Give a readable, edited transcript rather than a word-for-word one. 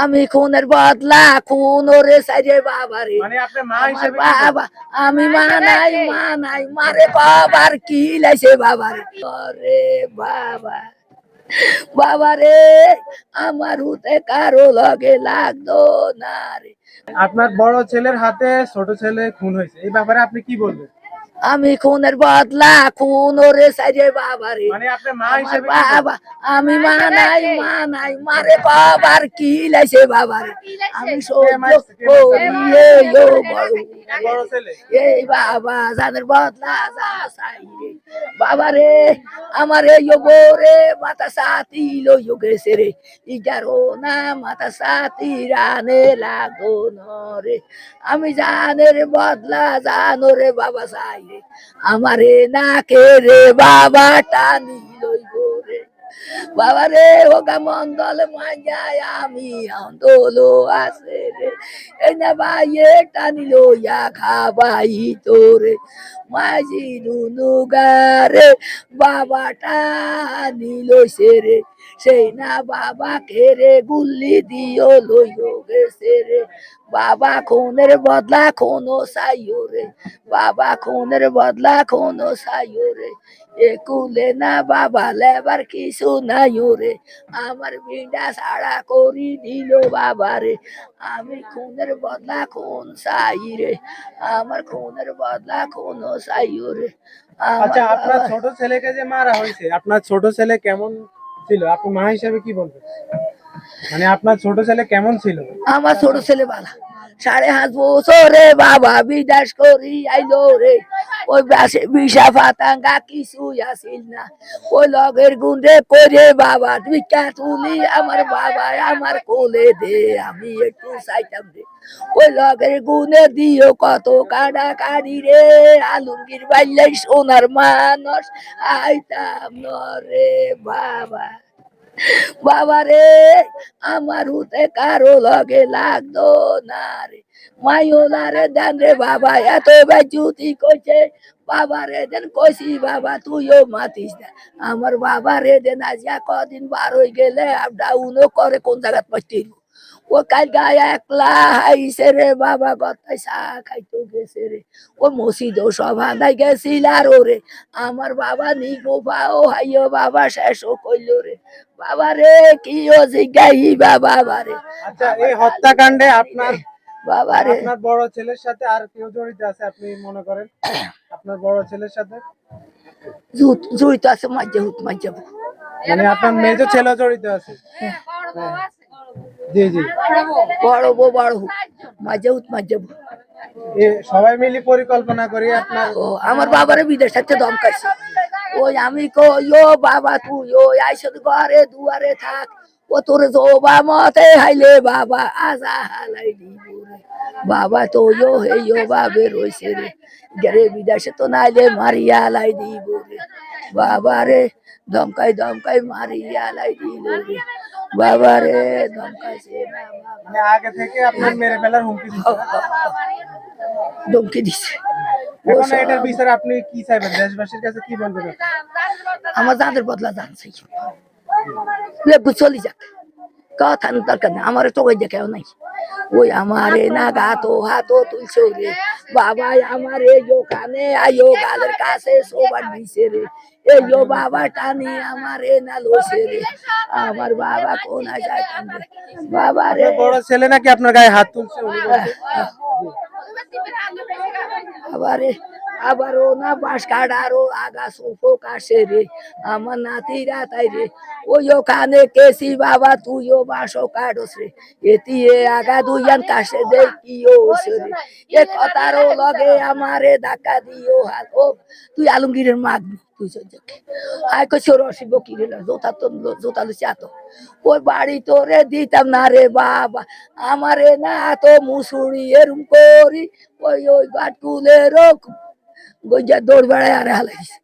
আমি খুনের বদলা খুন ওরে সাইরে বাবারে মানে আপনার মা আমার হিসেবে কি বাবা আমি মা নাই মারে বাবার কি লাইছে বাবারে আরে বাবা বাবারে আমার হুতে কারো লগে লাগতো না রে। আপনার বড় ছেলের হাতে ছোট ছেলে খুন হয়েছে, এই ব্যাপারে আপনি কি বলবেন? আমি খুনের বদলা খুন ওরে সাইরে বাবারে মানে আপনার মা আমার হিসেবে কি বাবা আমি মা নাই মারে বাবার কি লাইছে বাবারে আমি সহ্য করিয়ে বড় ছেলে? এই বাবা জানের বদলা জানা সাইরে বাবারে আমার এই বোরে মাথা সাথী লইও গেছে রে ইজারো না মাথা সাথী রানে লাগো নরে আমি জানের বদলা জানো রে বাবা সাই রে আমারে না কে রে বাবা টানি লইব রে বাবা রে ওগা মন্দল মাঞ্জায় আমি আন্দোলো আছে রে এই না বাইয়ে টানি লইয়া খাবাই তোরে মাঝি নুনুগারে বাবা টানি লইছে রে সেই না বাবা কেরে গুল্লি দিও লইও গেছে রে বাবা খুনের বদলা খুনো সাইও রে বাবা খুনের বদলা খুনো সাইও রে একুলে না বাবা লেবার কিছু নাই রে আমার বিন্ডা সাড়া করি দিল বাবা রে আমি খুনের বদলা খুন সাই রে আমার খুনের বদলা খুনো সাইও রে আচ্ছা, আপনার ছোট ছেলেকে যে মারা হয়েছে, আপনার ছোট ছেলে কেমন ছিল? আপনি মা হিসেবে কি বলবেন? মানে আপনার ছোট ছেলে কেমন ছিল? আমার ছোট ছেলে বালা 5.5 বছরে বাবা বিদাস করি আইলো রে ওই বিষা ফাতাঙ্গা কিছু আসিল না ওই লগের গুন্ডে করে বাবা ভিক্ষা তুলি আমার বাবা আমার কোলে দে আমি একটু চাইতাম রে ওই লগের গুনে দিও কত কাটা কাড়ি রে আলমগীর বাইলাই সোনার মানুষ আইতাম রে বাবা বাবারে আমার হুতে কারো লগে লাগতো না রে মাইওলারে দেন রে বাবা এত বেজুতি কইছে বাবা রে দেন কইছি বাবা তুইও মাতিস না আমার বাবা রে দেন আজিয়া কদিন বার হয়ে গেলে ডাউনও করে কোন জায়গা পাইছিল ও কাল গায়ে একলা হাইছে রে বাবা গতাই চা খাইতো গেছে রে ও মসজিদও সভা নাই গেছিল আর ওরে আমার বাবা নিগো পাও হাইও বাবা শেষও কইল রে বাবা রে কি ও জিগাই বাবা রে। আচ্ছা, এই হত্যাকাণ্ডে আপনার বাবা রে আপনার বড় ছেলের সাথে আর কেউ জড়িত আছে আপনি মনে করেন? আপনার বড় ছেলের সাথে জুইতো আছে মাঝে হুত মাঝে মানে আপনার মেজো ছেলে জড়িত আছে? জি জি। বড় হুত মাঝে হুত মাঝে সবাই মিলে পরিকল্পনা করি আপনার ও আমার বাবারে বিদেশ থেকে ধমকাইছে ওই আমি কই ও বাবা তুই ওই আইসো ঘরে দুয়ারে থাক ও তোর জোবা মতে হাইলে বাবা আজা হালাই দিব রে বাবা তো ইয়ো হেইও বাবে রইছে রে গেরে বিদেশে তো নাইলে মারিয়া হালাই দিব রে বাবা রে ধমকাই মারিয়া হালাই দিল রে বাবা রে ধমকাইছে না মানে আগে থেকে আপনার মেরে ফেলার হুমকি দিচ্ছে? ধমকি দিছে এখন এটার বিচারে আপনি কি চাইবেন? দেশবাসীর কাছে কি বলবেন? আমার যাদের বদলা জানছে লেবু চলে যাক কথা দরকার নেই আমার তো ওই দেখেও নাই ওই আমারে না গাতো হাতো তুলছে রে বাবা আমার এই কানে আইও গালের কাছে সবার দিছে রে এই বাবা টানি আমারে না লইছে রে আমার বাবা কোন যায় কান্দে বাবা রে বড় ছেলে নাকি আপনার গায়ে হাত তুলছে? আবারও না বাঁশ কাটারও আগা সোফো কাছে রে আমার নাতিরা তাই রে ওই ওখানে কেসি বাবা তুইও বাঁশও কাটস রে এটি আগা দুইয়ান কাছে দেখিও রে এ কথারও লগে আমারে ধাক্কা দিও হাল ও তুই আলমগীরের মাগবি তুই সজ্জাকে আয় কইছো রসিব কি রে জোতা লুচি আতো ওই বাড়ি তোরে দিতাম না রে বাবা আমারে না তো মুসুড়ি এরম করি ওই গাটকুলেরও গইয়া দৌড় বেড়ায় আরে হালাইছে।